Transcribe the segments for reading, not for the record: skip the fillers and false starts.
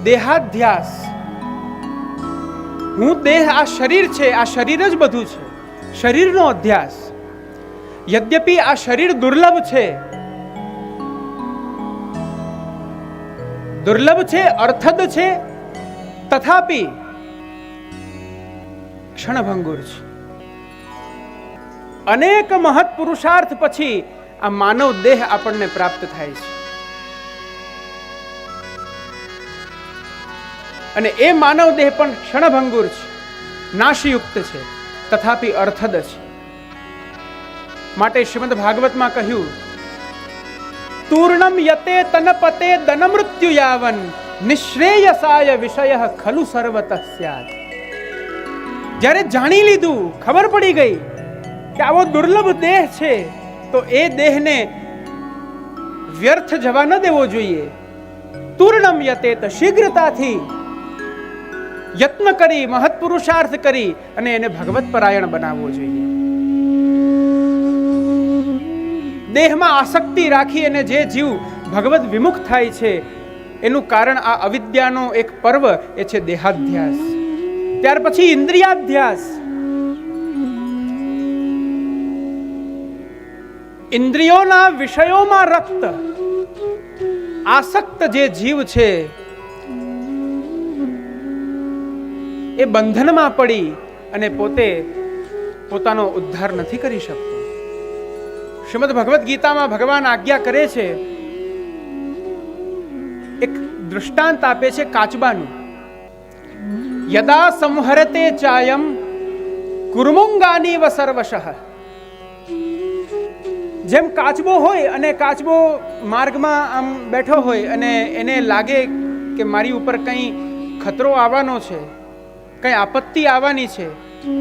દેહાધ્યાસ, હું દેહ, આ શરીર છે, આ શરીર જ બધું છે, શરીરનો અધ્યાસ. યદ્યપિ આ શરીર દુર્લભ છે, અર્થદ છે, તથાપિ ક્ષણભંગુર છે. અનેક મહત પુરુષાર્થ પછી આ માનવ દેહ આપણને પ્રાપ્ત થાય છે. અને એ માનવ દેહ પણ ક્ષણભંગુર છે, નાશયુક્ત છે, તથાપિ અર્થદ છે. માટે શ્રીમદ ભાગવતમાં કહ્યું, તૂર્ણમ યતે તનપતે દનમૃત્યુ યાવન નિશ્રેયસાય વિષય ખલુ સર્વતઃ સ્યાત. જ્યારે જાણી લીધું, ખબર પડી ગઈ કે આવો દુર્લભ દેહ છે, તો એ દેહને વ્યર્થ જવા ન દેવો જોઈએ. તૂર્ણમ યતેત, શીઘ્રતાથી યત્ન કરી, મહત પુરુષાર્થ કરી અને એને ભગવત પરાયણ બનાવવો જોઈએ. દેહમાં આસક્તિ રાખી અને જે જીવ ભગવત વિમુખ થાય છે, એનું કારણ આ અવિદ્યાનો એક પર્વ, એ છે દેહાધ્યાસ. ત્યાર પછી ઇન્દ્રિયાધ્યાસ. ઇન્દ્રિયોના વિષયોમાં રક્ત આસક્ત જે જીવ છે, એ બંધનમાં પડી અને પોતાનો ઉદ્ધાર નથી કરી શકતો. શ્રીમદ ભગવદ્ ગીતામાં ભગવાન આજ્ઞા કરે છે, એક દૃષ્ટાંત આપે છે કાચબાનું. યદા સંહરતે ચાયમ કુર્મુંગાની વ સર્વશઃ. જેમ કાચબો હોય અને કાચબો માર્ગમાં આમ બેઠો હોય અને એને લાગે કે મારી ઉપર કંઈ ખતરો આવવાનો છે, કંઈ આપત્તિ આવવાની છે,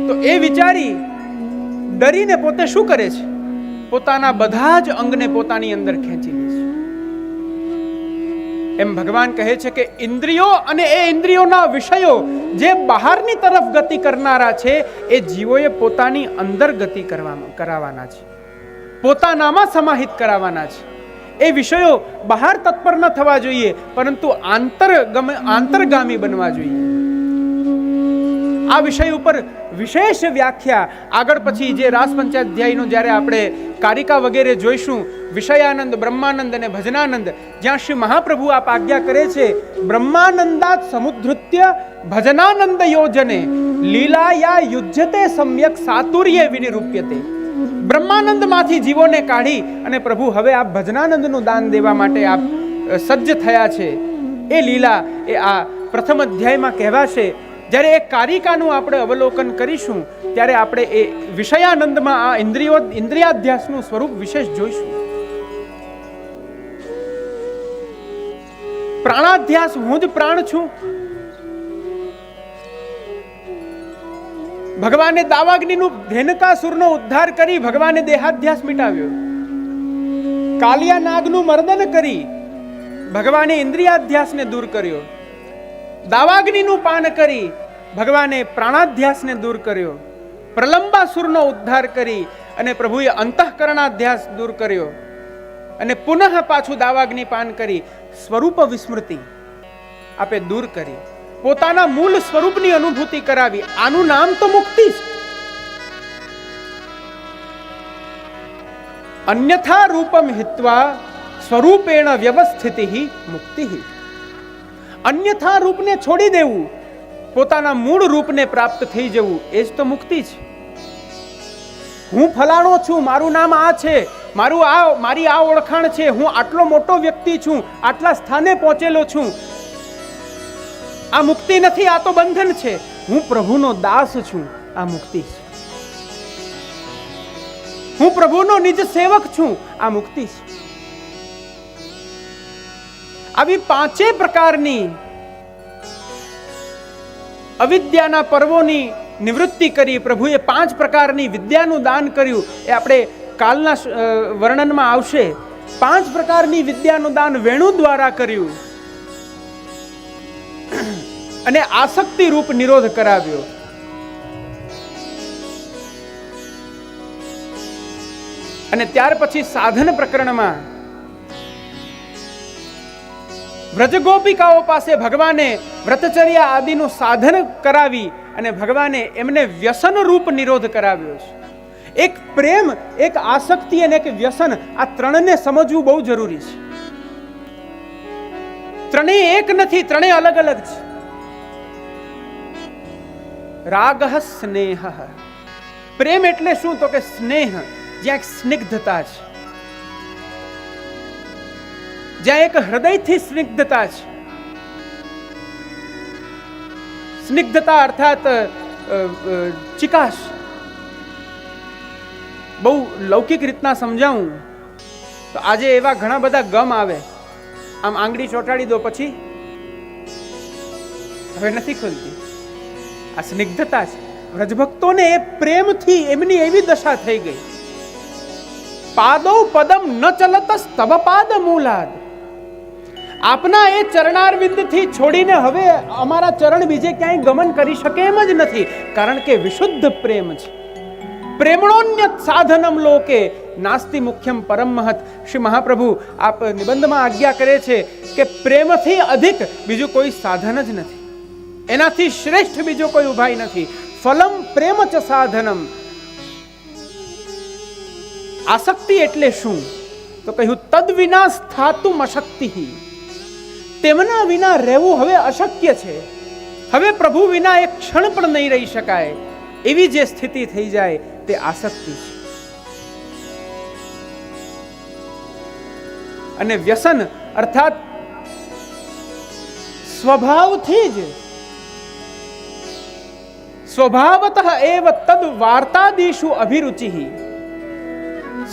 તો એ વિચારી ડરીને પોતે શું કરે છે? પોતાના બધા જ અંગને પોતાની અંદર ખેંચી લે છે. એમ ભગવાન કહે છે કે ઇન્દ્રિયો અને એ ઇન્દ્રિયોના વિષયો જે બહારની તરફ ગતિ કરનારા છે, એ જીવોએ પોતાની અંદર ગતિ કરાવવાના છે, પોતાનામાં સમાહિત કરાવવાના છે. એ વિષયો બહાર તત્પર ન થવા જોઈએ, પરંતુ આંતરગામી બનવા જોઈએ. આ વિષય ઉપર વિશેષ વ્યાખ્યા આગળ પછી જે રાસ પંચાધ્યાયનો જ્યારે આપણે કારિકા વગેરે જોઈશું, વિષયાનંદ, બ્રહ્માનંદ અને ભજનાનંદ, જ્યાં શ્રી મહાપ્રભુ આપ આજ્ઞા કરે છે, બ્રહ્માનંદાત સમુદ્ધૃત્ય ભજનાનંદ યોજને લીલાયા યુજ્યતે સમ્યક સાતુર્ય વિનિરૂપ્યતે. બ્રહ્માનંદમાંથી જીવોને કાઢી અને પ્રભુ હવે આપ ભજનાનંદનું દાન દેવા માટે આપ સજ્જ થયા છે. એ લીલા એ આ પ્રથમ અધ્યાયમાં કહેવાશે. જ્યારે એ કારિકાનું આપણે અવલોકન કરીશું, ત્યારે આપણે એ વિષયાનંદમાં આ ઇન્દ્રિયાધ્યાસનું સ્વરૂપ વિશેષ જોઈશું. પ્રાણાધ્યાસ, હું જ પ્રાણ છું. ભગવાને દાવાગ્નિનું ધેનકાસુરનો ઉદ્ધાર કરી ભગવાને દેહાધ્યાસ મિટાવ્યો. કાલિયા નાગનું મર્દન કરી ભગવાને ઇન્દ્રિયાધ્યાસને દૂર કર્યો. દાવાગ્નિનું પાન કરી ભગવાને પ્રાણાધ્યાસને દૂર કર્યો. પ્રલંબાસુરનો ઉદ્ધાર કરી અને પ્રભુએ અંતઃકરણાધ્યાસ દૂર કર્યો. અને પુનઃ પાછું દાવાગ્નિ પાન કરી સ્વરૂપ વિસ્મૃતિ આપે દૂર કરી, પોતાના મૂળ સ્વરૂપની અનુભૂતિ કરાવી. આનું નામ તો મુક્તિ છે. અન્યથા રૂપમ હિત્વા સ્વરૂપેણ વ્યવસ્થિતિ મુક્તિ. અન્યથા રૂપને છોડી દેવું, પોતાના મૂળ રૂપને પ્રાપ્ત થઈ જવું, એ જ તો મુક્તિ છે. હું ફલાણો છું, મારું નામ આ છે, મારી આ ઓળખાણ છે, હું આટલો મોટો વ્યક્તિ છું, આટલા સ્થાને પહોંચેલો છું, આ મુક્તિ નથી, આ તો બંધન છે. હું પ્રભુનો દાસ છું, આ મુક્તિ છે. હું પ્રભુનો નિજ સેવક છું, આ મુક્તિ છે. આવી પાંચે પ્રકારની અવિદ્યાના પર્વોની નિવૃત્તિ કરી. પ્રભુએ 5 પ્રકારની વિદ્યાનું દાન કર્યું. એ આપણે કાલના વર્ણનમાં આવશે. 5 પ્રકારની વિદ્યાનું દાન વેણુ દ્વારા કર્યું અને આસક્તિ રૂપ નિરોધ કરાવ્યો. અને ત્યાર પછી સાધન પ્રકરણમાં વ્રજગોપિકાઓ પાસે ભગવાને વ્રતચર્યા આદિનું સાધન કરાવી અને ભગવાને એમને વ્યસન રૂપ નિરોધ કરાવ્યો છે. એક પ્રેમ, એક આસક્તિ અને એક વ્યસન, આ ત્રણને સમજવું બહુ જરૂરી છે. ત્રણેય એક નથી, ત્રણેય અલગ અલગ છે. રાગ સ્નેહ. પ્રેમ એટલે શું? તો કે સ્નેહ, જ્યાં એક સ્નિગ્ધતા છે, જ્યાં એક હૃદયથી સ્નિગ્ધતા છે. સ્નિગ્ધતા અર્થાત ચિકાશ. બહુ લૌકિક રીતના સમજાવું તો આજે એવા ઘણા બધા ગમ આવે, આમ આંગળી ચોંટાડી દો પછી હવે નથી ખુલતી. આ સ્નિગ્ધતા છે. વ્રજભક્તોને એ પ્રેમથી એમની એવી દશા થઈ ગઈ. પાદો પદમ ન ચલત સ્તવ પાદ મૂલાદ. આપના એ ચરણારવિંદથી છોડીને હવે અમારા ચરણ બીજે ક્યાંય ગમન કરી શકે એમ જ નથી, કારણ કે વિશુદ્ધ પ્રેમ છે. પ્રેમણોન્યત સાધનમ લોકે નાસ્તિ મુખ્યમ પરમ મહત. શ્રી મહાપ્રભુ આપ નિબંધમાં આજ્ઞા કરે છે કે પ્રેમથી અધિક બીજું કોઈ સાધન જ નથી, એનાથી શ્રેષ્ઠ બીજો કોઈ ઉપાય નથી. ફલમ પ્રેમ ચ સાધનમ. આસક્તિ એટલે શું? તો કહ્યું તદ વિના સ્થાતુમ અશક્તિ. તેમના વિના રહેવું હવે અશક્ય છે. હવે પ્રભુ વિના એક ક્ષણ પણ નહીં રહી શકાય એવી જે સ્થિતિ થઈ જાય તે આસક્તિ છે. અને વ્યસન અર્થાત સ્વભાવથી જ, સ્વભાવતઃ એવ તદ વાર્તાદિષુ અભિરુચિ.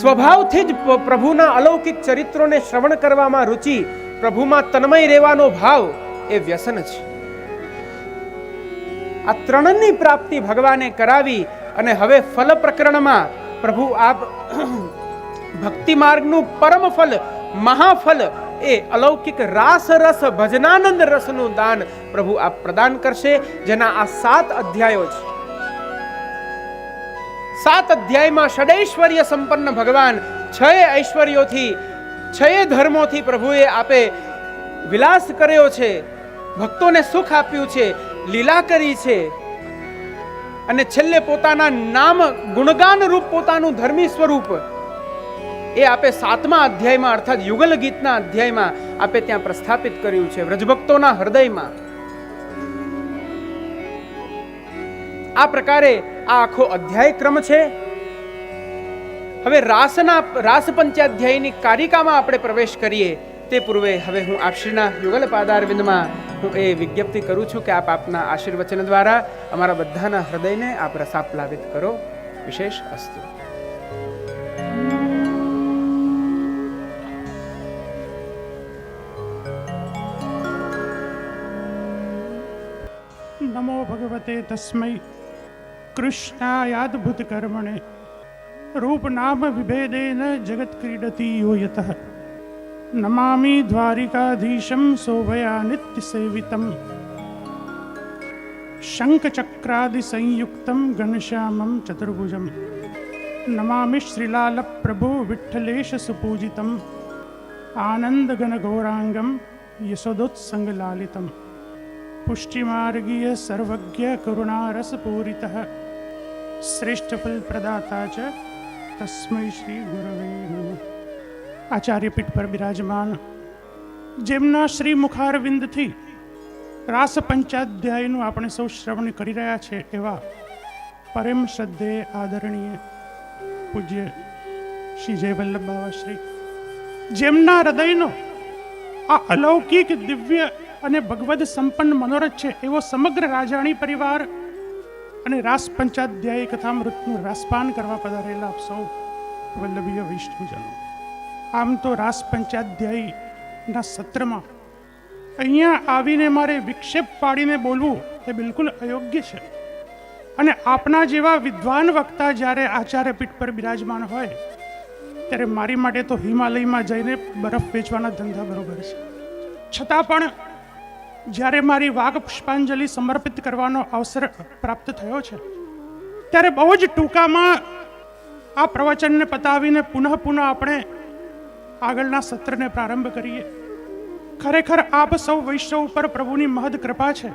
સ્વભાવથી જ પ્રભુના અલૌકિક ચરિત્રોને શ્રવણ કરવામાં રુચિ, પ્રભુમાં તન્મય રહેવાનો ભાવ એ વ્યસન છે. આ ત્રણની પ્રાપ્તિ ભગવાને કરાવી અને હવે ફલ પ્રકરણમાં પ્રભુ આપ ભક્તિ માર્ગનું પરમ ફલ, મહાફલ એ અલૌકિક રાસ રસ ભજનાનંદ રસનું દાન પ્રભુ આપ પ્રદાન કરશે, જેના આ 7 અધ્યાયો છે. 7 અધ્યાયમાં ષડૈશ્વર્ય સંપન્ન ભગવાન 6 ઐશ્વર્યોથી, 6 ધર્મોથી પ્રભુએ આપે વિલાસ કર્યો છે, ભક્તોને સુખ આપ્યું છે, લીલા કરી છે, અને છેલ્લે પોતાના નામ ગુણગાન રૂપ પોતાનું ધર્મી સ્વરૂપ એ આપે 7મા અધ્યાયમાં અર્થાત યુગલ ગીતના અધ્યાયમાં આપે ત્યાં પ્રસ્થાપિત કર્યું છે વ્રજભક્તોના હૃદયમાં. આ પ્રકારે આ આખો અધ્યાય ક્રમ છે. હવે રાસ પંચાધ્યાયની કારિકામાં આપણે પ્રવેશ કરીએ તે પૂર્વે હવે હું આપશ્રીના યુગલ પાદારવિંદમાં હું એ વિજ્ઞપ્તિ કરું છું કે આપ આપના આશીર્વચન દ્વારા અમારા બધાના હૃદયને આપ રસાપ્લાવિત કરો. વિશેષ અસ્તુ. નમો ભગવતે તસ્મૈ કૃષ્ણાયાદભુત કર્મણે રૂપ નામ વિભેદેન જગત ક્રીડતી યો યતઃ નમામિ દ્વારિકાધીશમ શોભયા નિત્ય સેવિતમ શંખ ચક્રાદિ સંયુક્તમ ઘનશ્યામમ ચતુર્ભુજમ નમામિ શ્રીલાલ પ્રભુ વિઠ્ઠલેશ સુપૂજિતમ આનંદ ઘન ગૌરાંગમ યશોદોત્સંગ લાલિતમ પુષ્ટિમાર્ગીય સર્વજ્ઞ કરુણારસ પૂરિતઃ શ્રેષ્ઠ ફલ પ્રદાતા ચ તસ્મૈ શ્રી ગુરવે નમઃ. આચાર્યપીઠ પર બિરાજમાન, જેમના શ્રી મુખારવિંદથી રાસ પંચાધ્યાયનું આપણે સૌ શ્રવણ કરી રહ્યા છે એવા પરમ શ્રદ્ધેય આદરણીય પૂજ્ય શ્રી જય વલ્લભ બાવા શ્રી, જેમના હૃદયનો આ અલૌકિક દિવ્ય અને ભગવદ સંપન્ન મનોરથ છે એવો સમગ્ર રાજાણી પરિવાર અને રાસ પંચાધ્યાય કથામૃતનું રાસપાન કરવા પધારેલા આપ સૌ વલ્લભીય વૈષ્ણવજનો. આમ તો રાસ પંચાધ્યાયના સત્રમાં અહીંયા આવીને મારે વિક્ષેપ પાડીને બોલવું એ બિલકુલ અયોગ્ય છે. અને આપના જેવા વિદ્વાન વક્તા જ્યારે આચાર્યપીઠ પર બિરાજમાન હોય ત્યારે મારી માટે તો હિમાલયમાં જઈને બરફ વેચવાના ધંધા બરોબર છે. છતાં પણ જ્યારે મારી વાઘ પુષ્પાંજલિ સમર્પિત કરવાનો અવસર પ્રાપ્ત થયો છે ત્યારે બહુ જ ટૂંકામાં આ પ્રવચનને પતાવીને પુનઃ આપણે આગળના સત્રને પ્રારંભ કરીએ. ખરેખર આપ સૌ વૈષ્ણવ ઉપર પ્રભુની મહદ કૃપા છે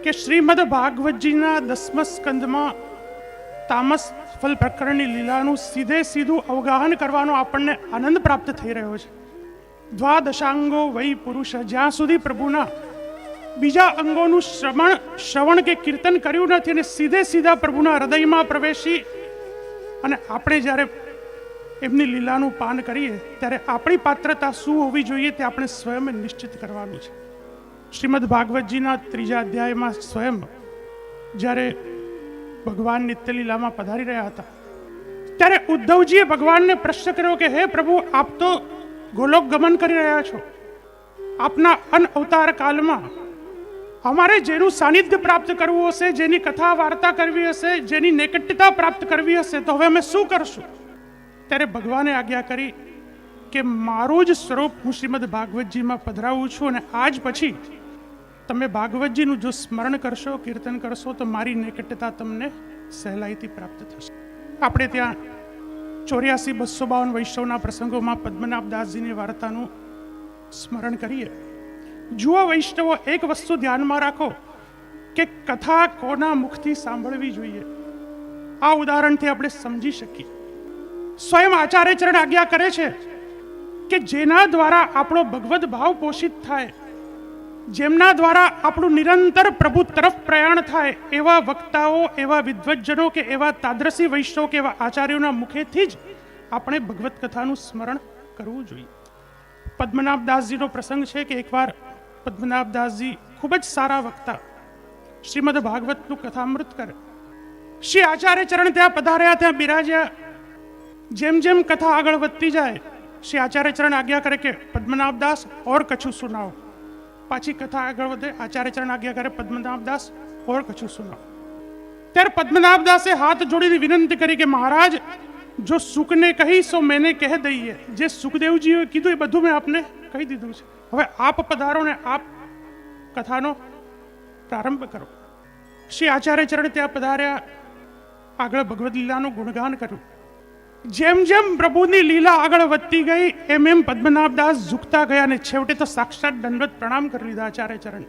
કે શ્રીમદ ભાગવતજીના 10મ સ્કંદમાં તામસ ફલ પ્રકરણની લીલાનું સીધું અવગાહન કરવાનો આપણને આનંદ પ્રાપ્ત થઈ રહ્યો છે. દ્વાદશાંગો વૈ પુરુષ, જ્યાં સુધી પ્રભુના બીજા અંગોનું શ્રવણ કે કીર્તન કર્યું નથી અને સીધા પ્રભુના હૃદયમાં પ્રવેશી અને આપણે જ્યારે એમની લીલાનું પાન કરીએ ત્યારે આપણી પાત્રતા શું હોવી જોઈએ તે આપણે સ્વયં નિશ્ચિત કરવાનું છે. શ્રીમદ ભાગવતજીના 3જા અધ્યાયમાં સ્વયં જ્યારે ભગવાન નિત્યલીલામાં પધારી રહ્યા હતા ત્યારે ઉદ્ધવજીએ ભગવાનને પ્રશ્ન કર્યો કે હે પ્રભુ, આપ તો ગોલોક ગમન કરી રહ્યા છો. આપના અનઅવતાર કાલમાં અમારે જેનું સાનિધ્ય પ્રાપ્ત કરવું હશે, જેની કથા વાર્તા કરવી હશે, જેની નૈકટ્યતા પ્રાપ્ત કરવી હશે, તો હવે અમે શું કરશું? ત્યારે ભગવાને આજ્ઞા કરી કે મારું જ સ્વરૂપ હું શ્રીમદ ભાગવતજીમાં પધરાવું છું અને આજ પછી તમે ભાગવતજીનું જો સ્મરણ કરશો, કીર્તન કરશો તો મારી નૈકટ્યતા તમને સહેલાઈથી પ્રાપ્ત થશે. આપણે ત્યાં 84-252 વૈષ્ણવના પ્રસંગોમાં પદ્મનાભદાસજીની વાર્તાનું સ્મરણ કરીએ. જુઓ વૈષ્ણવો, એક વસ્તુ ધ્યાનમાં રાખો કે કથા કોના મુખથી સાંભળવી જોઈએ. આ ઉદાહરણથી આપણે સમજી શકીએ. સ્વયં આચાર્ય ચરણ આજ્ઞા કરે છે કે જેના દ્વારા આપણો ભગવદ ભાવ પોષિત થાય, જેમના દ્વારા આપણું નિરંતર પ્રભુ તરફ પ્રયાણ થાય, એવા વક્તાઓ, એવા વિદ્વજ્જનો કે એવા તાદ્રસી વૈષ્ણવ કે એવા આચાર્યોના મુખેથી જ આપણે ભગવત કથાનું સ્મરણ કરવું જોઈએ. પદ્મનાભદાસજીનો પ્રસંગ છે કે એકવાર પદ્મનાભદાસજી ખૂબ જ સારા વક્તા, શ્રીમદ ભાગવતનું કથામૃત કરે. શ્રી આચાર્ય ચરણ ત્યાં પધાર્યા, ત્યાં બિરાજ્યા. જેમ જેમ કથા આગળ વધતી જાય શ્રી આચાર્ય ચરણ આજ્ઞા કરે કે પદ્મનાભદાસ ઓર કછું સુનાવો. પાછી કથા આગળ વધે, આચાર્ય ચરણ આજ્ઞા કરે પદ્મનાભદાસ ઓર કછું સુનાવો. ત્યારે પદ્મનાભદાસે હાથ જોડીને વિનંતી કરી કે મહારાજ, જો સુખને કહી સો મેને કહે દઈએ. જે સુખદેવજીએ કીધું એ બધું મેં આપને કહી દીધું છે. હવે આપ પધારો ને આપ કથાનો પ્રારંભ કરો. શ્રી આચાર્ય ચરણ ત્યાં પધાર્યા, આગળ ભગવદ લીલાનું ગુણગાન કર્યું. જેમ જેમ પ્રભુની લીલા આગળ વધતી ગઈ એમ પદ્મનાભદાસ ઝૂકતા ગયા અને છેવટે તો સાક્ષાત દંડવત પ્રણામ કરી લીધા આચાર્ય ચરણ.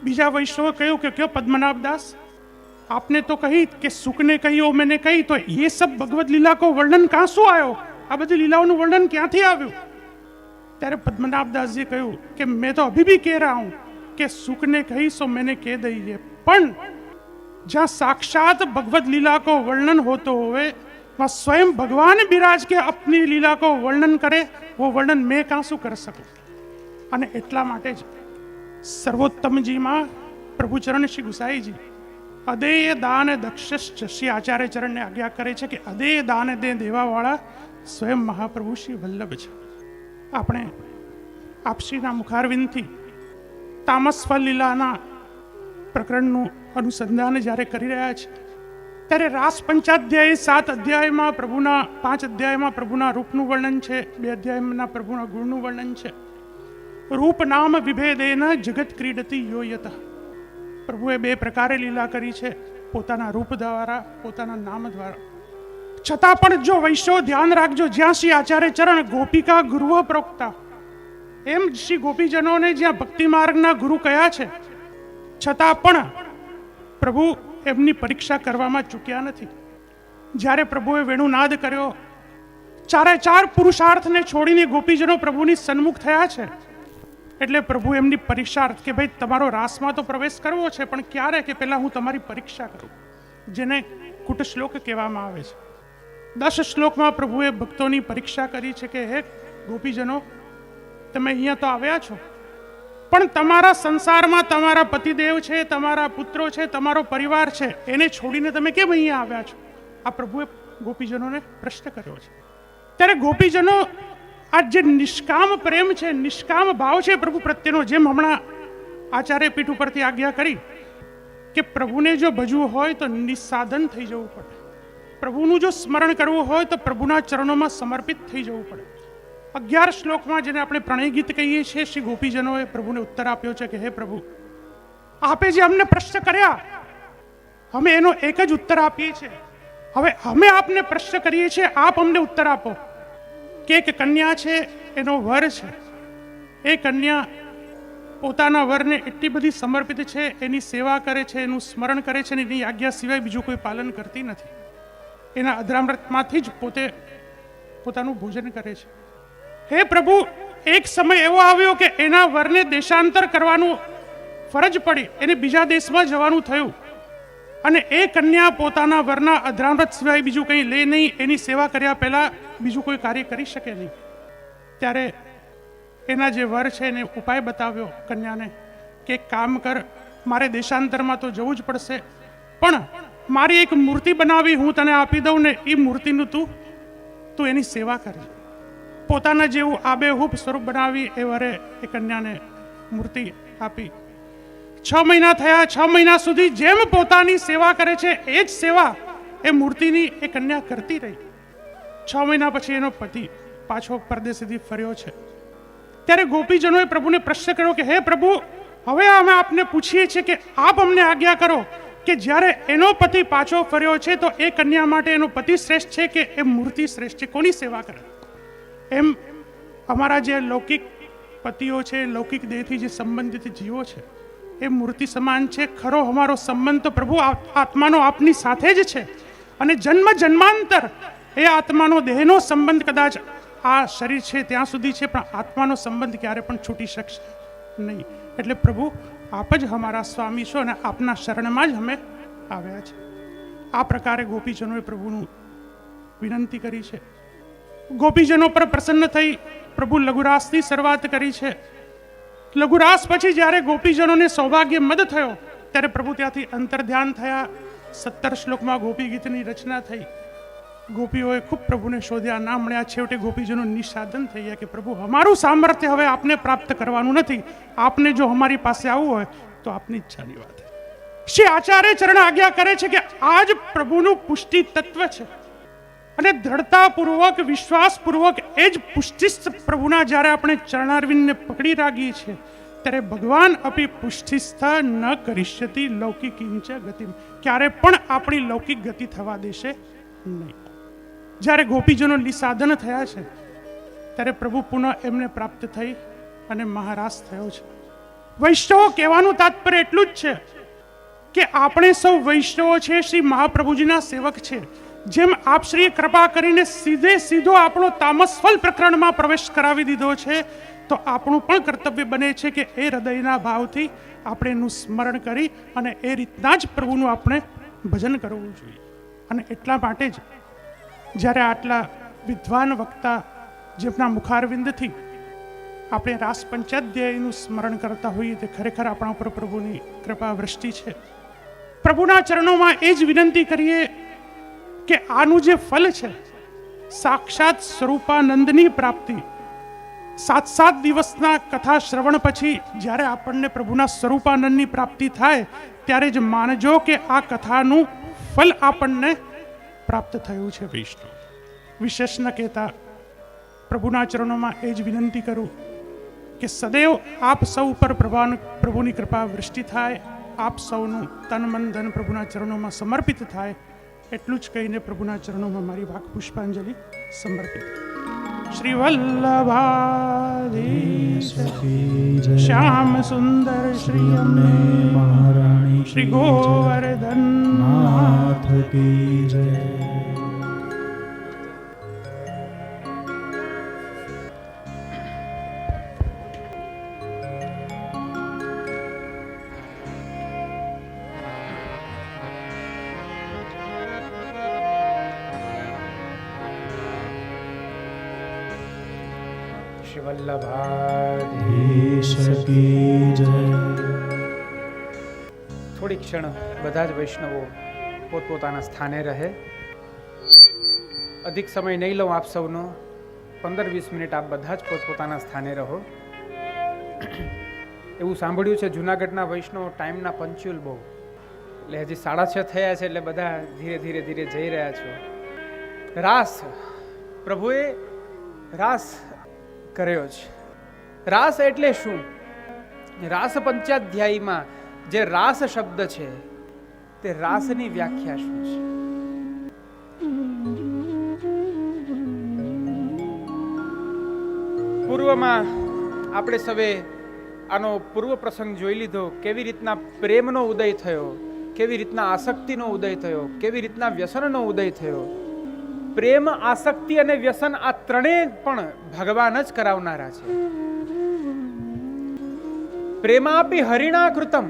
બીજા વૈષ્ણવે કહ્યું કે ક્યો પદ્મનાભદાસ, आपने तो कही कि सुख ने कही ओ मैंने कही, तो ये सब भगवत लीला को वर्णन कहां શું આવ્યો? આ બધી લીલાઓનું વર્ણન ક્યાંથી આવ્યું? ત્યારે પદ્મનાભદાસજી કહ્યું કે मैं तो अभी भी कह रहा हूं कि सुख ने कही सो मैंने कह दीजिए, પણ जहां साक्षात भगवत लीला को वर्णन होतो होवे वहां स्वयं भगवान बिराज के अपनी लीला को वर्णन करे, वो वर्णन मैं कहां શું कर सकूं? અને એટલા માટે જ સર્વોત્તમજીમાં પ્રભુચરણ શ્રી ગુસાઈજી અદેય દાન દક્ષશ્ચ શ્રી આચાર્ય ચરણને આજ્ઞા કરે છે કે અદેય દાન દે દેવાવાળા સ્વયં મહાપ્રભુ શ્રી વલ્લભ છે. આપણે આપશ્રીના મુખારવિંદથી તામસ ફલ લીલાના પ્રકરણનું અનુસંધાન જ્યારે કરી રહ્યા છે ત્યારે રાસ પંચાધ્યાય 7 અધ્યાયમાં પ્રભુના 5 અધ્યાયમાં પ્રભુના રૂપનું વર્ણન છે, 2 અધ્યાયમાં પ્રભુના ગુણનું વર્ણન છે. રૂપ નામ વિભેદેન જગત ક્રીડતી યોયત. પ્રભુએ 2 પ્રકારે લીલા કરી છે, પોતાના રૂપ દ્વારા, પોતાના નામ દ્વારા. છતાં પણ જો વૈષ્ણવ ધ્યાન રાખજો, જ્યાં શ્રી આચાર્ય ચરણ ગોપિકા ગુરુવ પ્રોક્તા, એમ શ્રી ગોપીજનોને જ્યાં ભક્તિ માર્ગના ગુરુ કયા છે, છતાં પણ પ્રભુ એમની પરીક્ષા કરવામાં ચૂક્યા નથી. જ્યારે પ્રભુએ વેણુનાદ કર્યો, 4 પુરુષાર્થને છોડીને ગોપીજનો પ્રભુની સન્મુખ થયા છે, એટલે પ્રભુ એમની પરીક્ષાર્થ કે ભાઈ તમારો રાસમાં તો પ્રવેશ કરવો છે, પણ ક્યારે કે પહેલા હું તમારી પરીક્ષા કરું, જેને કુટ શ્લોક કહેવામાં આવે છે. 10 શ્લોકમાં પ્રભુએ ભક્તોની પરીક્ષા કરી છે કે હે ગોપીજનો, તમે અહીંયા તો આવ્યા છો, પણ તમારા સંસારમાં તમારા પતિદેવ છે, તમારા પુત્રો છે, તમારો પરિવાર છે, એને છોડીને તમે કેમ અહીંયા આવ્યા છો? આ પ્રભુએ ગોપીજનોને પ્રશ્ન કર્યો છે. ત્યારે ગોપીજનો આ જે નિષ્કામ પ્રેમ છે, નિષ્કામ ભાવ છે પ્રભુ પ્રત્યેનો, જેમ હમણાં આચાર્ય પીઠ ઉપરથી આજ્ઞા કરી કે પ્રભુને જો ભજવું હોય તો નિસાધન થઈ જવું પડે, પ્રભુનું જો સ્મરણ કરવું હોય તો પ્રભુના ચરણોમાં સમર્પિત થઈ જવું પડે. 11 શ્લોકમાં જેને આપણે પ્રણય ગીત કહીએ છીએ, શ્રી ગોપીજનોએ પ્રભુને ઉત્તર આપ્યો છે કે હે પ્રભુ, આપે જે અમને પ્રશ્ન કર્યા અમે એનો એક જ ઉત્તર આપીએ છીએ. હવે અમે આપને પ્રશ્ન કરીએ છીએ, આપ અમને ઉત્તર આપો કે એક કન્યા છે, એનો વર છે, એ કન્યા પોતાના વરને એટલી બધી સમર્પિત છે, એની સેવા કરે છે, એનું સ્મરણ કરે છે, અને એની આજ્ઞા સિવાય બીજું કોઈ પાલન કરતી નથી. એના અધરામૃતમાંથી જ પોતાનું ભોજન કરે છે. હે પ્રભુ, એક સમય એવો આવ્યો કે એના વરને દેશાંતર કરવાનું ફરજ પડી, એને બીજા દેશમાં જવાનું થયું, અને એ કન્યા પોતાના વરના અધરામૃત સિવાય બીજું કંઈ લે નહીં, એની સેવા કર્યા પહેલા બીજું કોઈ કાર્ય કરી શકે નહીં. ત્યારે એના જે વર છે એને ઉપાય બતાવ્યો કન્યાને કે એક કામ કર, મારે દેશાંતરમાં તો જવું જ પડશે, પણ મારી એક મૂર્તિ બનાવી હું તને આપી દઉં ને એ મૂર્તિનું તું એની સેવા કરજે. પોતાના જેવું આબેહૂબ સ્વરૂપ બનાવી એ વરે એ કન્યાને મૂર્તિ આપી. 6 મહિના થયા. 6 મહિના સુધી જેમ પોતાની સેવા કરે છે એ જ સેવા એ મૂર્તિની એ કન્યા કરતી રહી. 6 મહિના પછી એનો પતિ પાછો પરદેશેથી ફર્યો છે. ત્યારે ગોપીજનોએ પ્રભુને પ્રશ્ન કર્યો કે હે પ્રભુ, હવે અમે આપને પૂછીએ છીએ કે આપ અમને આજ્ઞા કરો કે જ્યારે એનો પતિ પાછો ફર્યો છે તો એ કન્યા માટે એનો પતિ શ્રેષ્ઠ છે કે એ મૂર્તિ શ્રેષ્ઠ છે? કોની સેવા કરે? એમ અમારા જે લૌકિક પતિઓ છે, લૌકિક દેહથી જે સંબંધિત જીવો છે, એ મૂર્તિ સમાન છે. ખરો અમારો સંબંધ તો પ્રભુ આત્માનો આપની સાથે જ છે, અને જન્મ જન્માંતર એ આત્માનો દેહનો સંબંધ કદાચ આ શરીર છે ત્યાં સુધી છે, પણ આત્માનો સંબંધ ક્યારે પણ છૂટી શકશે નહીં. એટલે પ્રભુ, આપ જ અમારા સ્વામી છો, અને આપના શરણમાં જ અમે આવ્યા છે. આ પ્રકારે ગોપીજનોએ પ્રભુનું વિનંતી કરી છે. ગોપીજનો પર પ્રસન્ન થઈ પ્રભુ લઘુરાસની શરૂઆત કરી છે. લઘુરાસ પછી જ્યારે ગોપીજનોને સૌભાગ્ય મદ થયો ત્યારે પ્રભુ ત્યાંથી અંતર્ધ્યાન થયા. 17 શ્લોકમાં ગોપી ગીતની રચના થઈ. ગોપીઓએ ખૂબ પ્રભુને શોધ્યા, ના મળ્યા. છેવટે ગોપીજનો નિસાધન થઈ ગયા કે પ્રભુ, અમારું સામર્થ્ય હવે આપને પ્રાપ્ત કરવાનું નથી, આપને જો અમારી પાસે આવવું હોય તો આપની ઈચ્છાની વાત. શ્રી આચાર્ય ચરણ આજ્ઞા કરે છે કે આ જ પ્રભુનું પુષ્ટિ તત્વ છે, અને દ્રઢતાપૂર્વક વિશ્વાસપૂર્વક એ જ પુષ્ટિસ્થ પ્રભુના જ્યારે આપણે ચરણારવિંદને પકડી રાખીએ છીએ ત્યારે ભગવાન અપી પુષ્ટિસ્થ ન કરિષ્યતિ લૌકિકીંચ ગતિમ, ક્યારે પણ આપણી લૌકિક ગતિ થવા દેશે નહીં. જ્યારે ગોપીજનો નિસાધન થયા છે ત્યારે પ્રભુ પુનઃ એમને પ્રાપ્ત થઈ અને મહારાસ થયો છે. વૈષ્ણવો કહેવાનું તાત્પર્ય એટલું જ છે કે આપણે સૌ વૈષ્ણવો છે, શ્રી મહાપ્રભુજીના સેવક છે. જેમ આપ શ્રીએ કૃપા કરીને સીધો આપણો તામસફલ પ્રકરણમાં પ્રવેશ કરાવી દીધો છે, તો આપણું પણ કર્તવ્ય બને છે કે એ હૃદયના ભાવથી આપણે એનું સ્મરણ કરી અને એ રીતના જ પ્રભુનું આપણે ભજન કરવું જોઈએ. અને એટલા માટે જ જ્યારે આટલા વિદ્વાન વક્તા જેમના મુખારવિંદથી આપણે રાસ પંચાધ્યાયનું સ્મરણ કરતા હોઈએ તે ખરેખર આપણા ઉપર પ્રભુની કૃપા વૃષ્ટિ છે. પ્રભુના ચરણોમાં એ જ વિનંતી કરીએ કે આનું જે ફલ છે, સાક્ષાત સ્વરૂપાનંદની પ્રાપ્તિ, 7 દિવસના કથા શ્રવણ પછી જ્યારે આપણને પ્રભુના સ્વરૂપાનંદની પ્રાપ્તિ થાય ત્યારે જ માનજો કે આ કથાનું ફલ આપણને પ્રાપ્ત થયું છે. વૈષ્ણવ વિશેષ ન કહેતા પ્રભુના ચરણોમાં એ જ વિનંતી કરું કે સદૈવ આપ સૌ ઉપર પ્રભુની કૃપા વૃષ્ટિ થાય, આપ સૌનું તન મન ધન પ્રભુના ચરણોમાં સમર્પિત થાય. એટલું જ કહીને પ્રભુના ચરણોમાં મારી વાક પુષ્પાંજલિ સમર્પિત. શ્રી વલ્લભાધીશ શ્યામ સુંદર શ્રી અમને મહારાણી શ્રી ગોવર્ધન નાથ કી જય. થોડી ક્ષણ બધા જ વૈષ્ણવો પોતપોતાના સ્થાને રહે. અધિક સમય નહીં લઉં આપ સૌનો, 15-20 મિનિટ આપ બધા જ પોતપોતાના સ્થાને રહો. એવું સાંભળ્યું છે જુનાગઢના વૈષ્ણવ ટાઈમના પંચ્યુઅલ બહુ, એટલે હજી 6:30 થયા છે, એટલે બધા ધીરે ધીરે જઈ રહ્યા છો. રાસ પ્રભુએ રાસ કર્યો છે. રાસ એટલે શું? રાસ પંચાધ્યાયીમાં જે રાસ શબ્દ છે તે રાસની વ્યાખ્યા શું છે? પૂર્વમાં આપણે સવે આનો પૂર્વ પ્રસંગ જોઈ લીધો, કેવી રીતના પ્રેમનો ઉદય થયો, કેવી રીતના આસક્તિનો ઉદય થયો, કેવી રીતના વ્યસનનો ઉદય થયો. પ્રેમ, આસક્તિ અને વ્યસન આ ત્રણેય પણ ભગવાન જ કરાવનારા છે. પ્રેમાપી હરિણા કૃતમ,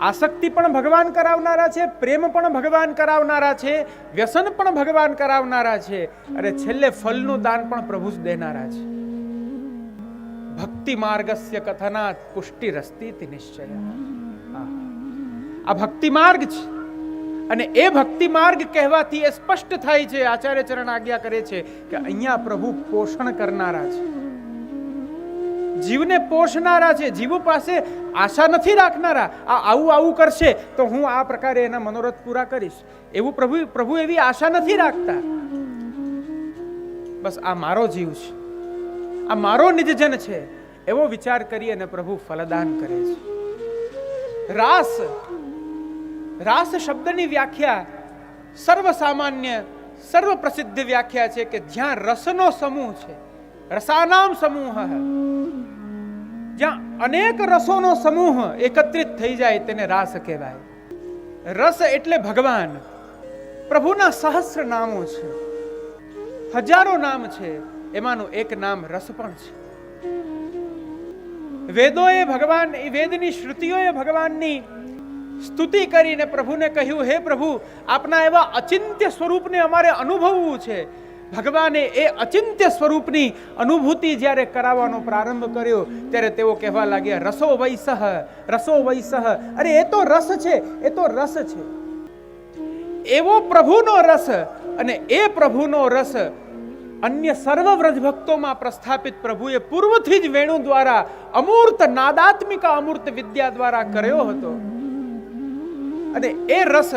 આસક્તિ પણ ભગવાન કરાવનારા છે, પ્રેમ પણ ભગવાન કરાવનારા છે, વ્યસન પણ ભગવાન કરાવનારા છે, અને છેલ્લે ફલનું દાન પણ પ્રભુ જ દેનારા છે. ભક્તિ માર્ગસ્ય કથનાત પુષ્ટિરસ્તિ નિશ્ચય. આ ભક્તિ માર્ગ છે, અને એ ભક્તિ માર્ગ કહેવાથી એ સ્પષ્ટ થાય છે, આચાર્ય ચરણ આજ્ઞા કરે છે કે અહીંયા પ્રભુ પોષણ કરનારા છે, જીવને પોષનારા છે, જીવ પાસે આશા નથી રાખનારા. આ આવું આવું કરશે તો હું આ પ્રકારે એના મનોરથ પૂરા કરીશ, એવું પ્રભુ એવી આશા નથી રાખતા. બસ આ મારો જીવ છે, આ મારો નિજજન છે, એવો વિચાર કરી અને પ્રભુ ફલદાન કરે છે. રાસ, રાસ શબ્દની વ્યાખ્યા સર્વ સામાન્ય, સર્વ પ્રસિદ્ધ વ્યાખ્યા છે કે જ્યાં રસનો સમૂહ છે, રસાનામ સમૂહ, જ્યાં અનેક રસોનો સમૂહ એકત્રિત થઈ જાય તેને રાસ કહેવાય. રસ એટલે ભગવાન. પ્રભુના સહસ્ર નામો છે, હજારો નામ છે, એમાંનું એક નામ રસ પણ છે. વેદોએ ભગવાન, વેદની શ્રુતિઓએ ભગવાનની સ્તુતિ કરીને પ્રભુને કહ્યું, હે પ્રભુ, આપના એવા અચિંત્ય સ્વરૂપને અમારે અનુભવવું છે. ભગવાને એ અચિંત્ય સ્વરૂપની અનુભૂતિ જ્યારે કરાવવાનો પ્રારંભ કર્યો ત્યારે તેઓ કહેવા લાગ્યા, રસો વૈસહ, રસો વૈસહ. અરે એ તો રસ છે, એ તો રસ છે. એવો પ્રભુનો રસ, અને એ પ્રભુનો રસ અન્ય સર્વ વ્રજ ભક્તોમાં પ્રસ્થાપિત પ્રભુએ પૂર્વથી જ વેણુ દ્વારા અમૂર્ત નાદાત્મિક અમૂર્ત વિદ્યા દ્વારા કર્યો હતો. અને એ રસ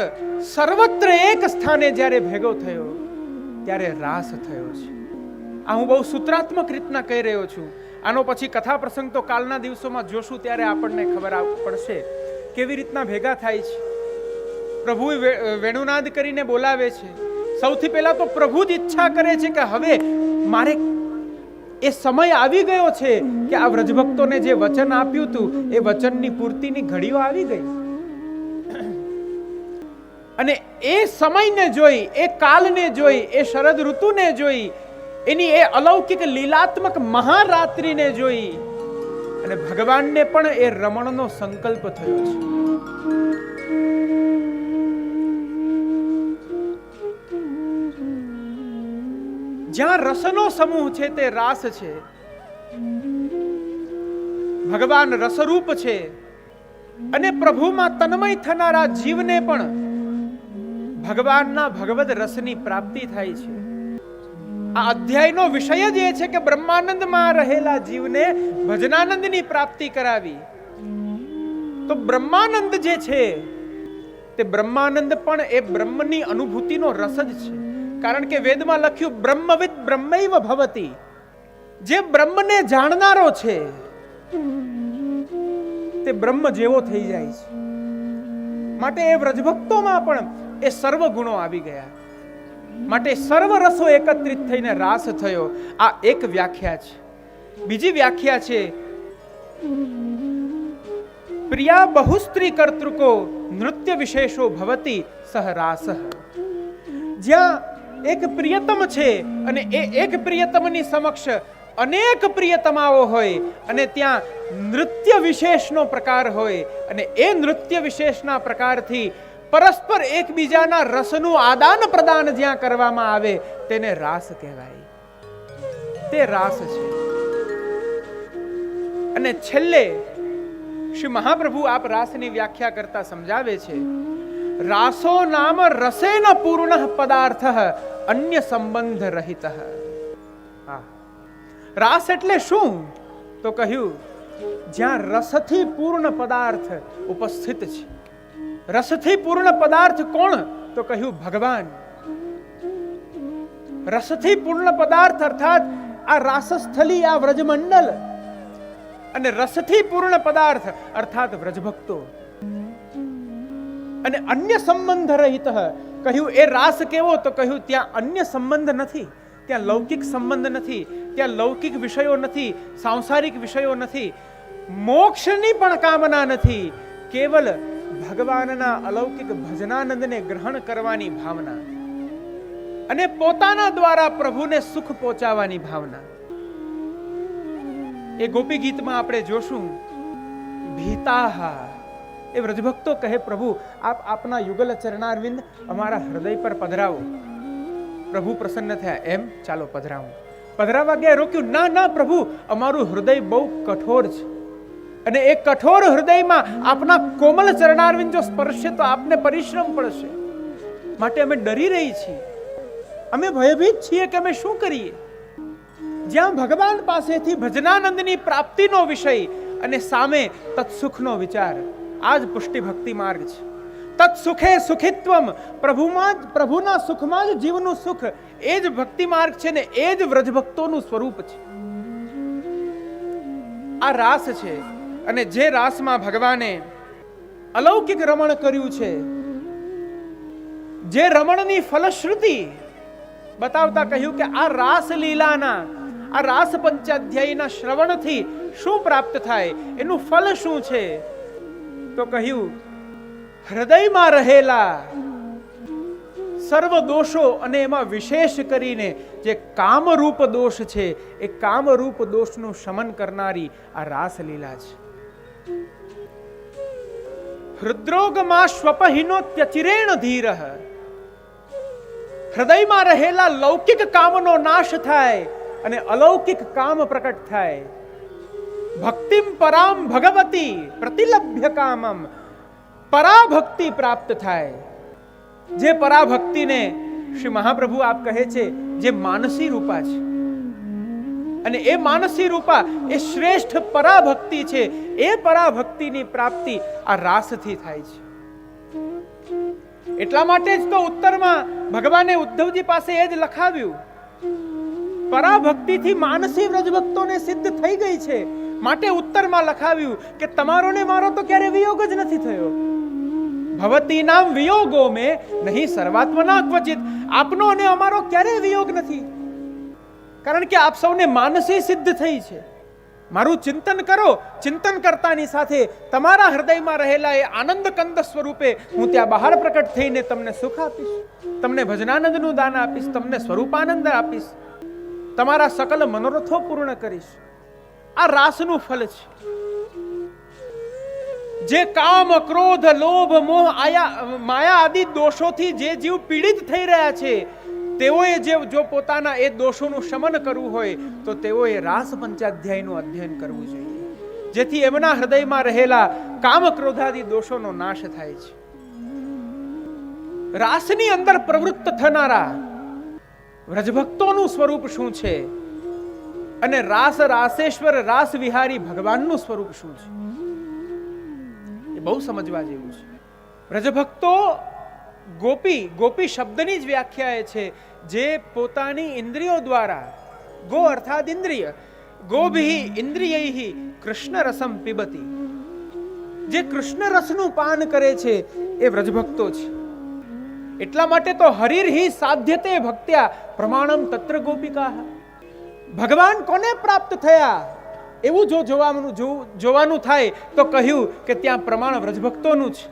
સર્વત્ર એક સ્થાને જ્યારે ભેગો થયો ત્યારે રાસ થયો છે. આ હું બહુ સૂત્રાત્મક રીતના કહી રહ્યો છું. આનો પછી કથા પ્રસંગ તો કાલના દિવસોમાં જોશું ત્યારે આપણને ખબર પડશે કેવી રીતના ભેગા થાય છે. પ્રભુ વેણુનાદ કરીને બોલાવે છે. સૌથી પહેલા તો પ્રભુ જ ઈચ્છા કરે છે કે હવે મારે એ સમય આવી ગયો છે કે આ વ્રજભક્તોને જે વચન આપ્યું હતું એ વચનની પૂર્તિની ઘડીઓ આવી ગઈ. અને એ સમયને જોઈ, એ કાલને જોઈ, એ શરદ ઋતુને જોઈ, એની એ અલૌકિક લીલાત્મક મહારાત્રિને જોઈ અને ભગવાનને પણ એ રમણનો સંકલ્પ થયો છે. જ્યાં રસનો સમૂહ છે તે રાસ છે. ભગવાન રસરૂપ છે અને પ્રભુમાં તન્મય થનારા જીવને પણ ભગવાનના ભગવદ રસની પ્રાપ્તિ થાય છે. આ અધ્યાયનો વિષય જ એ છે કે બ્રહ્માનંદમાં રહેલા જીવને ભજનાનંદની પ્રાપ્તિ કરાવી. તો બ્રહ્માનંદ જે છે તે બ્રહ્માનંદ પણ એ બ્રહ્મની અનુભૂતિનો રસ જ છે. કારણ કે વેદમાં લખ્યું બ્રહ્મવિદ બ્રહ્મૈવ ભવતિ. જે બ્રહ્મને જાણનારો છે તે બ્રહ્મ જેવો થઈ જાય છે. માટે એ વ્રજભક્તોમાં પણ એ સર્વ ગુણો આવી ગયા. માટે સર્વ રસો એકત્રિત થઈને રાસ થયો. આ એક વ્યાખ્યા છે. બીજી વ્યાખ્યા છે પ્રિયા બહુસ્ત્રી કર્તૃકો નૃત્ય વિશેષો ભવતી સહ રાસઃ. જ્યાં એક પ્રિયતમ છે અને એ એક પ્રિયતમની સમક્ષ અનેક પ્રિયતમાઓ હોય અને ત્યાં નૃત્ય વિશેષનો પ્રકાર હોય અને એ નૃત્ય વિશેષના પ્રકારથી પરસ્પર એકબીજાના રસનું આદાન પ્રદાન જ્યાં કરવામાં આવે તેને રાસ કહેવાય. તે રાસ છે. અને છેલ્લે શ્રી મહાપ્રભુ આપ રાસની વ્યાખ્યા કરતા સમજાવે છે, રાસો નામ રસેન પૂર્ણ પદાર્થ અન્ય સંબંધ રહિત. રાસ એટલે શું? તો કહ્યું જ્યાં રસથી પૂર્ણ પદાર્થ ઉપસ્થિત છે. રસથી પૂર્ણ પદાર્થ કોણ? તો કહ્યું ભગવાન. રસથી પૂર્ણ પદાર્થ અર્થાત આ રાસસ્થલી, આ વ્રજમંડલ, અને રસથી પૂર્ણ પદાર્થ અર્થાત વ્રજભક્તો. અને અન્ય સંબંધ રહિત કહ્યું એ રાસ કેવો? તો કહ્યું ત્યાં અન્ય સંબંધ નથી. ત્યાં લૌકિક સંબંધ નથી, ત્યાં લૌકિક વિષયો નથી, સાંસારિક વિષયો નથી, મોક્ષની પણ કામના નથી, કેવલ ભગવાનના અલૌકિક ભજનાનંદને ગ્રહણ કરવાની ભાવના અને પોતાના દ્વારા પ્રભુને સુખ પહોંચાડવાની ભાવના. એ ગોપી ગીતમાં આપણે જોશું, ભીતાહા, એ વ્રજભક્તો કહે, પ્રભુ આપ આપના યુગલ ચરણારવિંદ અમારા હૃદય પર પધરાવો. પ્રભુ પ્રસન્ન થયા, એમ ચાલો પધરાવો. પધરાવા ગયા, રોક્યું, ના ના પ્રભુ, અમારું હૃદય બહુ કઠોર છે અને એ કઠોર હૃદયમાં આપના કોમલ ચરણારવિંદ જો સ્પર્શે તો આપને પરિશ્રમ પડશે, માટે અમે ડરી રહી છીએ, અમે ભયભીત છીએ કે અમે શું કરીએ. જ્યાં ભગવાન પાસેથી ભજનાનંદની પ્રાપ્તિનો વિષય અને સામે તત્સુખનો વિચાર, આ જ પુષ્ટિ ભક્તિ માર્ગ છે. તત્સુખે સુખિત્વમ, પ્રભુના સુખમાં જ જીવનું સુખ, એ જ ભક્તિ માર્ગ છે ને એ જ વ્રજભક્તોનું સ્વરૂપ છે. આ રાસ છે અને જે રાસમાં ભગવાને અલૌકિક રમણ કર્યું છે, જે રમણની ફલશ્રુતિ બતાવતા કહ્યું કે આ રાસ લીલાના, આ રાસ પંચાધ્યાયના શ્રવણથી શું પ્રાપ્ત થાય, એનું ફલ શું છે, તો કહ્યું હૃદયમાં રહેલા સર્વ દોષો અને એમાં વિશેષ કરીને જે કામરૂપ દોષ છે, એ કામરૂપ દોષનું શમન કરનારી આ રાસલીલા છે. હૃદ્રોગમાં સ્વપહિનોત્યચિરેણ ધીરઃ, હૃદયમાં રહેલા લૌકિક કામનો નાશ થાય અને અલૌકિક કામ પ્રકટ થાય. ભક્તિમ પરામ ભગવતી પ્રતિલભ્ય કામમ, પરાભક્તિ પ્રાપ્ત થાય. જે પરાભક્તિને શ્રી મહાપ્રભુ આપ કહે છે જે માનસી રૂપા છે, અને એ માનસી રૂપા એ શ્રેષ્ઠ પરાભક્તિ છે. એ પરાભક્તિની પ્રાપ્તિ આ રાસથી થાય છે. એટલા માટે જ તો ઉત્તરમાં ભગવાને ઉદ્ધવજી પાસે એ જ લખાવ્યું, પરાભક્તિથી માનસી વ્રજભક્તોને સિદ્ધ થઈ ગઈ છે, માટે ઉત્તરમાં લખાવ્યું કે તમારો ને મારો તો ક્યારે વિયોગ જ નથી થયો. ભવતી નામ વિયોગો મેં નહીં સર્વાત્મના ક્વચિત, આપનો અને અમારો ક્યારે વિયોગ નથી, કારણ કે આપ સૌને માનસી સિદ્ધ થઈ છે. મારું ચિંતન કરો, ચિંતન કરતાની સાથે તમારા હૃદયમાં રહેલા એ આનંદ કંદ સ્વરૂપે હું ત્યાં બહાર પ્રકટ થઈને તમને સુખ આપીશ, તમને ભજનાનંદનું દાન આપીશ, તમને સ્વરૂપાનંદ આપીશ, તમારા સકલ મનોરથો પૂર્ણ કરીશ. આ રાસનું ફલ છે. જે કામ, ક્રોધ, લોભ, મોહ, માયા આદિ દોષોથી જે જીવ પીડિત થઈ રહ્યા છે, તેઓએ જો પોતાના એ દોષોનું શમન કરવું હોય તો તેઓએ રાસ પંચાધ્યાયનું અધ્યયન કરવું જોઈએ, જેથી એમના હૃદયમાં રહેલા કામ, ક્રોધાદિ દોષોનો નાશ થાય છે. રાસની અંદર પ્રવૃત્ત થનારા વ્રજભક્તોનું સ્વરૂપ શું છે અને રાસેશ્વર રાસ વિહારી ભગવાનનું સ્વરૂપ શું છે, એ બહુ સમજવા જેવું છે. વ્રજભક્તો ગોપી શબ્દની જ વ્યાખ્યા એ છે જે પોતાની ઇન્દ્રિયો દ્વારા, ગો અર્થાત ઇન્દ્રિય, ગોભિ ઇન્દ્રિયૈ કૃષ્ણ રસમ પીબતી, જે કૃષ્ણ રસનું પાન કરે છે એ વ્રજભક્તો છે. એટલા માટે તો હરિર્હિ સાધ્યતે ભક્ત્યા પ્રમાણમ તત્ર ગોપિકા. ભગવાન કોને પ્રાપ્ત થયા એવું જો જોવાનું થાય તો કહ્યું કે ત્યાં પ્રમાણ વ્રજભક્તોનું છે.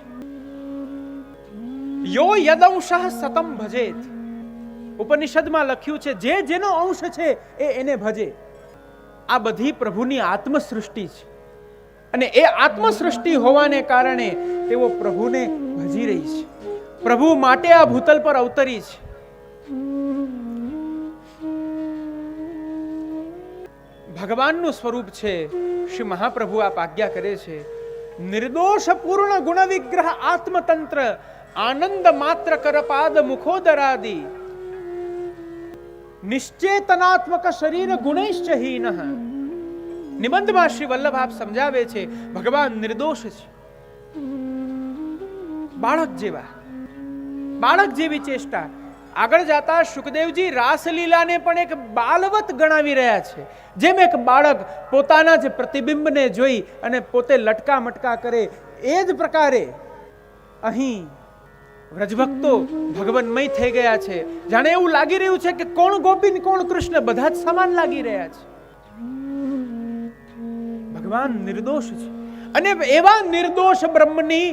યો યદંશઃ સતમ ભજેત, ઉપનિષદમાં લખ્યું છે જે જેનો અંશ છે એને ભજે. આ બધી પ્રભુની આત્મસૃષ્ટિ છે અને એ આત્મસૃષ્ટિ હોવાને કારણે તેઓ પ્રભુને ભજી રહી છે, પ્રભુ માટે આ ભૂતલ પર અવતરી છે. ભગવાનનું સ્વરૂપ છે. શ્રી મહાપ્રભુ આપ આજ્ઞા કરે છે, નિર્દોષ પૂર્ણ ગુણ વિગ્રહ આત્મતંત્ર આનંદ માત્ર કરપાદ મુખોદરાદિ નિશ્ચેતનાત્મક શરીર ગુણૈશ્ચહીન. નિબંધમાં શ્રી વલ્લભ આપ સમજાવે છે ભગવાન નિર્દોષ છે, બાળક જેવી ચેષ્ટા. આગળ જાતા શુકદેવજી રાસલીલાને પણ એક બાલવત ગણાવી રહ્યા છે. જેમ એક બાળક પોતાના જ પ્રતિબિંબને જોઈ અને પોતે લટકા મટકા કરે, એ જ પ્રકારે અહીં વ્રજભક્તો ભગવાનમય થઈ ગયા છે. જાણે એવું લાગી રહ્યું છે કે કોણ ગોપી ને કોણ કૃષ્ણ, બધા જ સમાન લાગી રહ્યા છે. ભગવાન નિર્દોષ છે અને એવા નિર્દોષ બ્રહ્મની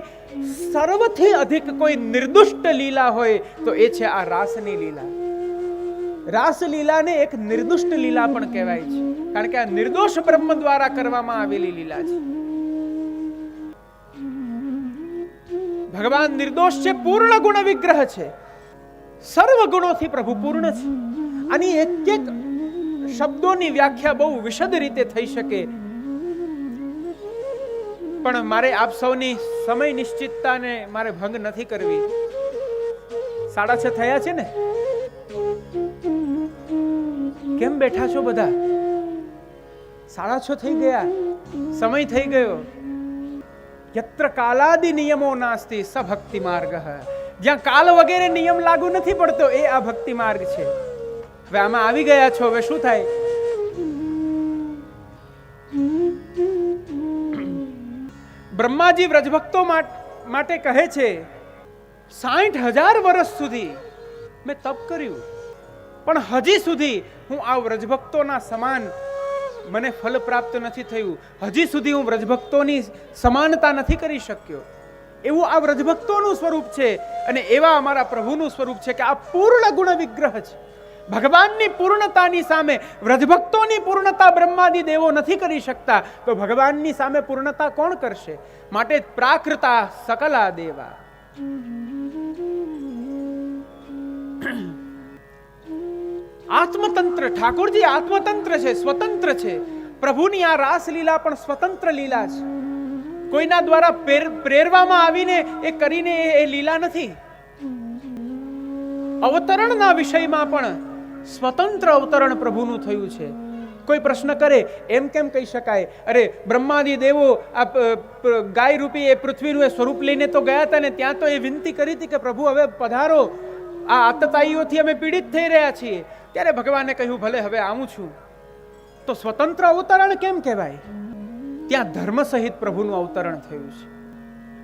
સર્વથી અધિક કોઈ નિર્દુષ્ટ લીલા હોય તો એ છે આ રાસની લીલા. રાસલીલાને એક નિર્દુષ્ટ લીલા પણ કહેવાય છે, કારણ કે આ નિર્દોષ બ્રહ્મ દ્વારા કરવામાં આવેલી લીલા છે. ભગવાન નિર્દોષ છે, પૂર્ણ ગુણ વિગ્રહ છે, સર્વ ગુણોથી પ્રભુ પૂર્ણ છે. આની એક એક શબ્દોની વ્યાખ્યા બહુ વિશદ રીતે થઈ શકે, પણ મારે આપ સૌની સમય નિશ્ચિતતાને મારે ભંગ નથી કરવી. 6:30 થયા છે ને? કેમ બેઠા છો બધા? 6:30 થઈ ગયા, સમય થઈ ગયો. યત્ર કાલાદિ નિયમો નાસ્તિ સ ભક્તિ માર્ગ. જ્યાં કાલ વગેરે નિયમ લાગુ નથી પડતો એ આ ભક્તિ માર્ગ છે. હવે આમાં આવી ગયા છો, હવે શું થાય? બ્રહ્માજી વ્રજભક્તો માટે કહે છે 60,000 વર્ષ સુધી મેં તપ કર્યું, પણ હજી સુધી હું આ વ્રજભક્તોના સમાન મને ફલ પ્રાપ્ત નથી થયું. હજી સુધી હું વ્રજભક્તોની સમાનતા નથી કરી શક્યો. એવું આ વ્રજભક્તોનું સ્વરૂપ છે અને એવા અમારા પ્રભુનું સ્વરૂપ છે કે આ પૂર્ણ ગુણ વિગ્રહ છે. ભગવાનની પૂર્ણતાની સામે વ્રજભક્તોની પૂર્ણતા બ્રહ્માદિ દેવો નથી કરી શકતા, તો ભગવાનની સામે પૂર્ણતા કોણ કરશે? માટે પ્રાકૃતા સકલા દેવા. આત્મતંત્ર, ઠાકોરજી આત્મતંત્ર છે, સ્વતંત્ર છે. પ્રભુની આ રાસલીલા પણ સ્વતંત્ર લીલા છે. કોઈના દ્વારા પ્રેરવામાં આવીને એ કરીને એ લીલા નથી. અવતરણના વિષયમાં પણ સ્વતંત્ર અવતરણ પ્રભુનું થયું છે. કોઈ પ્રશ્ન કરે એમ કેમ કહી શકાય? અરે બ્રહ્માદિ દેવો આ ગાય રૂપી એ પૃથ્વીનું એ સ્વરૂપ લઈને તો ગયા હતા ને, ત્યાં તો એ વિનંતી કરી હતી કે પ્રભુ હવે પધારો, આ આતતાઈઓથી અમે પીડિત થઈ રહ્યા છીએ. ત્યારે ભગવાને કહ્યું ભલે હવે આવું છું. તો સ્વતંત્ર અવતરણ કેમ કહેવાય? ત્યાં ધર્મ સહિત પ્રભુનું અવતરણ થયું છે.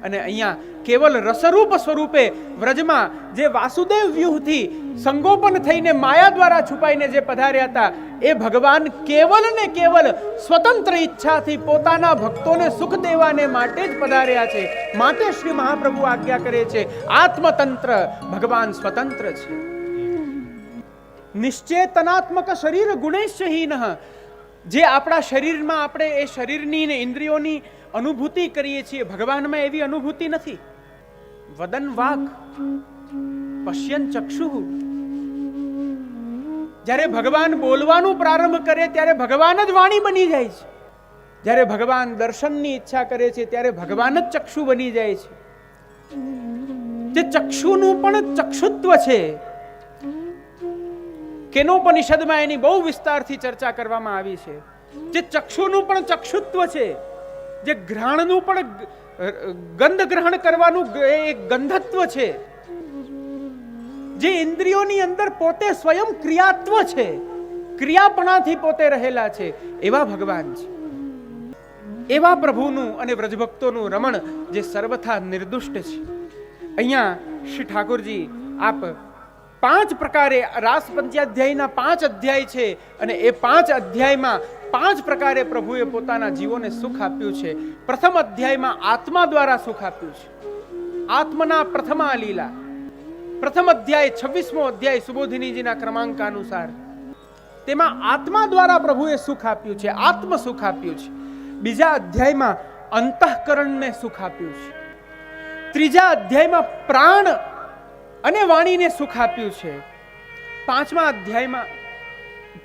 અને અહીંયા કેવલ રસરૂપ સ્વરૂપે વ્રજમાં જે વાસુદેવ વ્યૂહથી સંગોપન થઈને માયા દ્વારા છુપાઈને જે પધાર્યા હતા, એ ભગવાન કેવલ ને કેવલ સ્વતંત્ર ઈચ્છાથી પોતાના ભક્તોને સુખ દેવાને માટે જ પધાર્યા છે. માટે શ્રી મહાપ્રભુ આજ્ઞા કરે છે આત્મતંત્ર, ભગવાન સ્વતંત્ર છે. નિશ્ચેતનાત્મક શરીર ગુણેશહીન. જે આપણા શરીરમાં આપણે એ શરીરની ને ઇન્દ્રિયોની અનુભૂતિ કરીએ છીએ, ભગવાનમાં એવી અનુભૂતિ નથી. વદન વાક પશ્યન ચક્ષુ. જ્યારે ભગવાન બોલવાનું પ્રારંભ કરે ત્યારે ભગવાન જ વાણી બની જાય છે. જ્યારે ભગવાન દર્શનની ઈચ્છા કરે છે ત્યારે ભગવાન જ ચક્ષુ બની જાય છે. તે ચક્ષુનું પણ ચક્ષુત્વ છે. કેનોપનિષદમાં એની બહુ વિસ્તારથી ચર્ચા કરવામાં આવી છે. જે ચક્ષુનું પણ ચક્ષુત્વ છે, જે ઘ્રાણનું પણ ગંધ ગ્રહણ કરવાનું એક ગંધત્વ છે, જે ઇન્દ્રિયોની અંદર પોતે સ્વયં ક્રિયાત્વ છે, ક્રિયાપણાથી પોતે રહેલા છે, એવા ભગવાન છે. એવા પ્રભુનું અને વ્રજભક્તોનું રમણ જે સર્વથા નિર્દુષ્ટ છે. અહીંયા શ્રી ઠાકોરજી આપ 5 પ્રકારે રાસ પંચાધ્યાયના 5 અધ્યાય છે અને એ 5 અધ્યાયમાં 5 પ્રકારે પ્રભુએ પોતાના જીવોને સુખ આપ્યું છે. પ્રથમ અધ્યાયમાં આત્મા દ્વારા સુખ આપ્યું છે. આત્મના પ્રથમા લીલા. પ્રથમ અધ્યાય 26મો અધ્યાય સુબોધિનીજીના ક્રમાંક અનુસાર તેમાં આત્મા દ્વારા પ્રભુએ સુખ આપ્યું છે, આત્મ સુખ આપ્યું છે. બીજા અધ્યાયમાં અંતઃકરણને સુખ આપ્યું છે. ત્રીજા અધ્યાયમાં પ્રાણ અને વાણીને સુખ આપ્યું છે.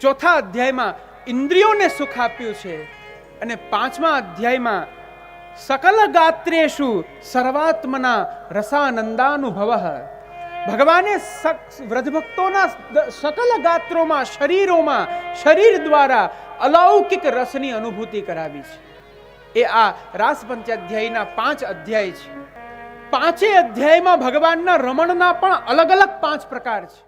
ચોથા અધ્યાયમાં ઇન્દ્રિયોને સુખ આપ્યું છે. અને 5મા અધ્યાયમાં સકલ ગાત્રેષુ સર્વાત્મના રસાનંદાનુભવ. ભગવાને વ્રજભક્તોના સકલ ગાત્રોમાં, શરીરોમાં, શરીર દ્વારા અલૌકિક રસની અનુભૂતિ કરાવી છે. એ આ રાસ પંચાધ્યાયના 5 અધ્યાય છે. 5 અધ્યાયમાં ભગવાનના રમણના પણ અલગ અલગ 5 પ્રકાર છે.